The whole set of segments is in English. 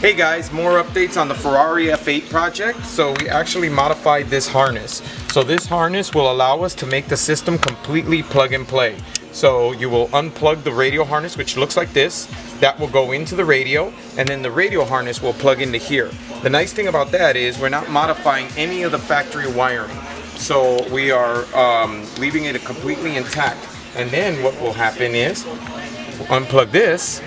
Hey guys, more updates on the Ferrari F8 project. So we actually modified this harness. So this harness will allow us to make the system completely plug and play. So you will unplug the radio harness, which looks like this. That will go into the radio, and then the radio harness will plug into here. The nice thing about that is we're not modifying any of the factory wiring. So we are leaving it completely intact. And then what will happen is we'll unplug this,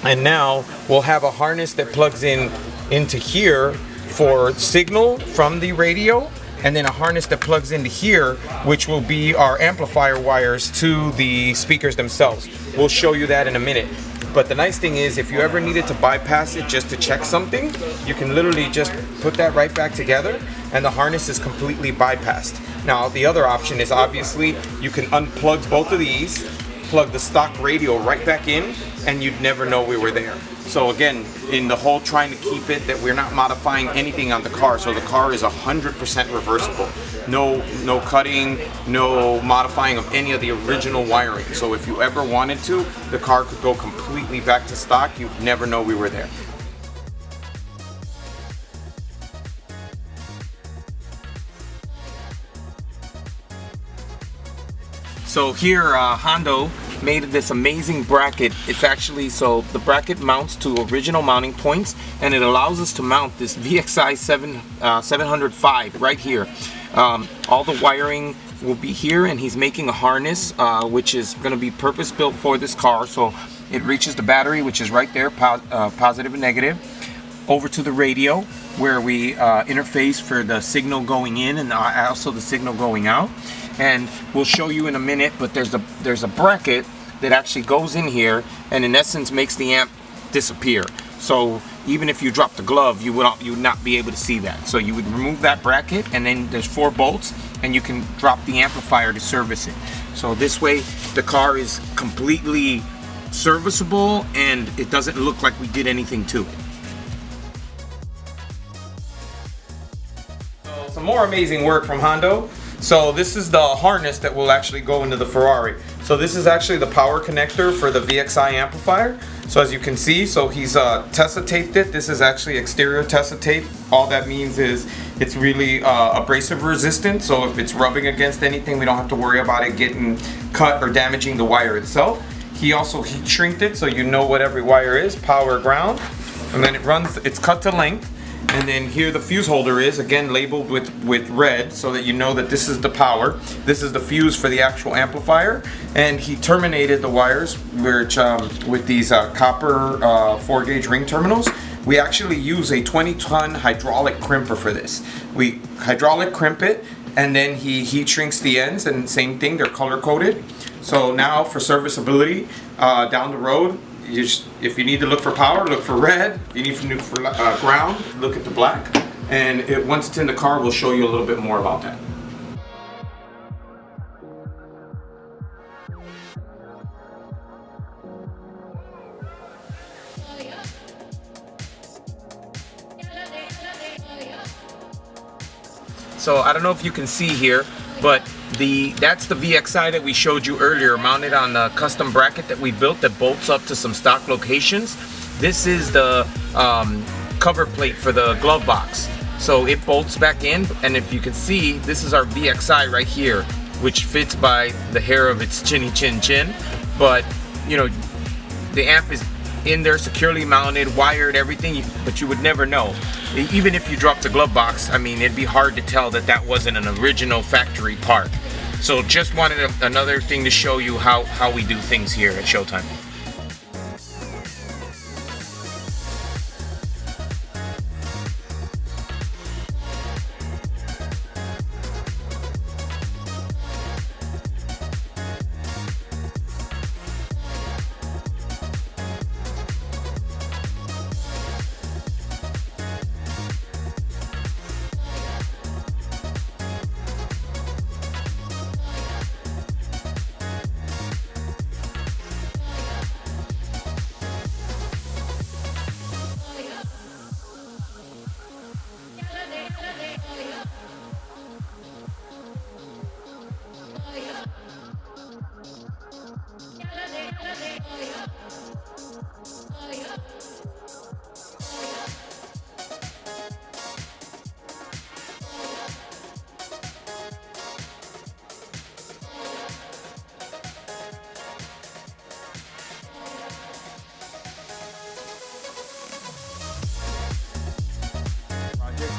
and now we'll have a harness that plugs in into here for signal from the radio, and then a harness that plugs into here, which will be our amplifier wires to the speakers themselves. We'll show you that in a minute. But the nice thing is, if you ever needed to bypass it just to check something, you can literally just put that right back together and the harness is completely bypassed. Now the other option is obviously you can unplug both of these, plug the stock radio right back in, and you'd never know we were there. So again, in the whole trying to keep it that we're not modifying anything on the car, so the car is 100% reversible. No cutting, no modifying of any of the original wiring. So if you ever wanted to, the car could go completely back to stock. You'd never know we were there. So here, Hondo made this amazing bracket. It's actually, so the bracket mounts to original mounting points, and it allows us to mount this VXI 705 right here. All the wiring will be here, and he's making a harness which is going to be purpose built for this car. So it reaches the battery, which is right there, positive and negative, over to the radio where we interface for the signal going in and also the signal going out. And we'll show you in a minute, but there's a bracket that actually goes in here and in essence makes the amp disappear. So even if you drop the glove, you would not be able to see that. So you would remove that bracket, and then there's 4 bolts, and you can drop the amplifier to service it. So this way the car is completely serviceable and it doesn't look like we did anything to it. So some more amazing work from Hondo. So this is the harness that will actually go into the Ferrari. So this is actually the power connector for the VXI amplifier. So as you can see, so he's Tessa taped it. This is actually exterior Tessa tape. All that means is it's really abrasive resistant. So if it's rubbing against anything, we don't have to worry about it getting cut or damaging the wire itself. He also heat shrinked it so you know what every wire is, power, ground. And then it's cut to length. And then here the fuse holder is, again labeled with red so that you know that this is the power. This is the fuse for the actual amplifier. And he terminated the wires which, with these copper 4-gauge ring terminals. We actually use a 20-ton hydraulic crimper for this. We hydraulic crimp it, and then he heat shrinks the ends, and same thing, they're color coded. So now for serviceability down the road, if you need to look for power, look for red. If you need to look for ground, look at the black. And once it's in the car, we'll show you a little bit more about that. So I don't know if you can see here, but that's the VXI that we showed you earlier, mounted on the custom bracket that we built that bolts up to some stock locations. This is the cover plate for the glove box. So it bolts back in, and if you can see, this is our VXI right here, which fits by the hair of its chinny chin chin. But you know, the amp is in there securely mounted, wired, everything, but you would never know. Even if you dropped the glove box, I mean, it'd be hard to tell that that wasn't an original factory part. So just wanted another thing to show you how we do things here at Showtime.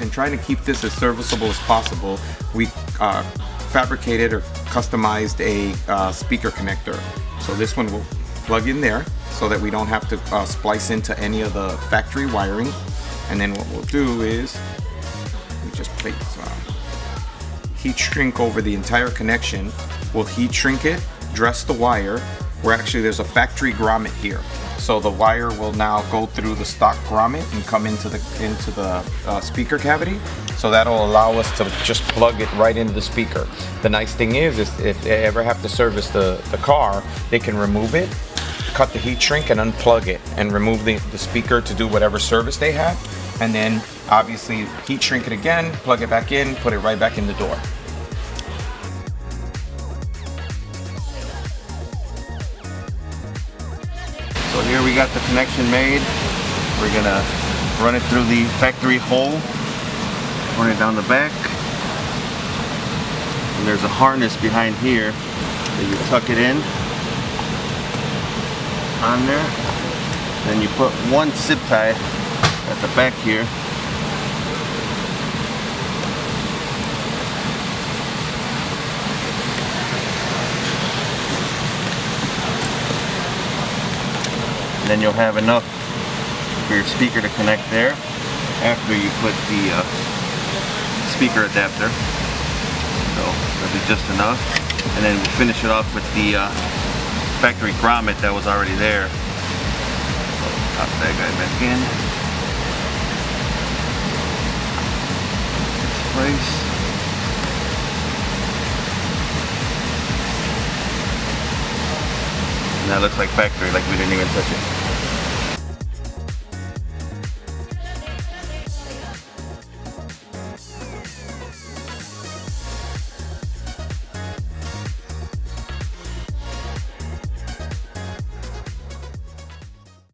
and trying to keep this as serviceable as possible, we fabricated or customized a speaker connector. So this one will plug in there so that we don't have to splice into any of the factory wiring. And then what we'll do is we just place heat shrink over the entire connection. We'll heat shrink it, dress the wire, where actually there's a factory grommet here. So the wire will now go through the stock grommet and come into the speaker cavity. So that'll allow us to just plug it right into the speaker. The nice thing is if they ever have to service the car, they can remove it, cut the heat shrink and unplug it and remove the speaker to do whatever service they have. And then obviously heat shrink it again, plug it back in, put it right back in the door. So here we got the connection made. We're gonna run it through the factory hole, run it down the back. And there's a harness behind here that you tuck it in on there. Then you put one zip tie at the back here. And then you'll have enough for your speaker to connect there after you put the speaker adapter. So that'll be just enough. And then we'll finish it off with the factory grommet that was already there. So pop that guy back in. Place. And that looks like factory, like we didn't even touch it.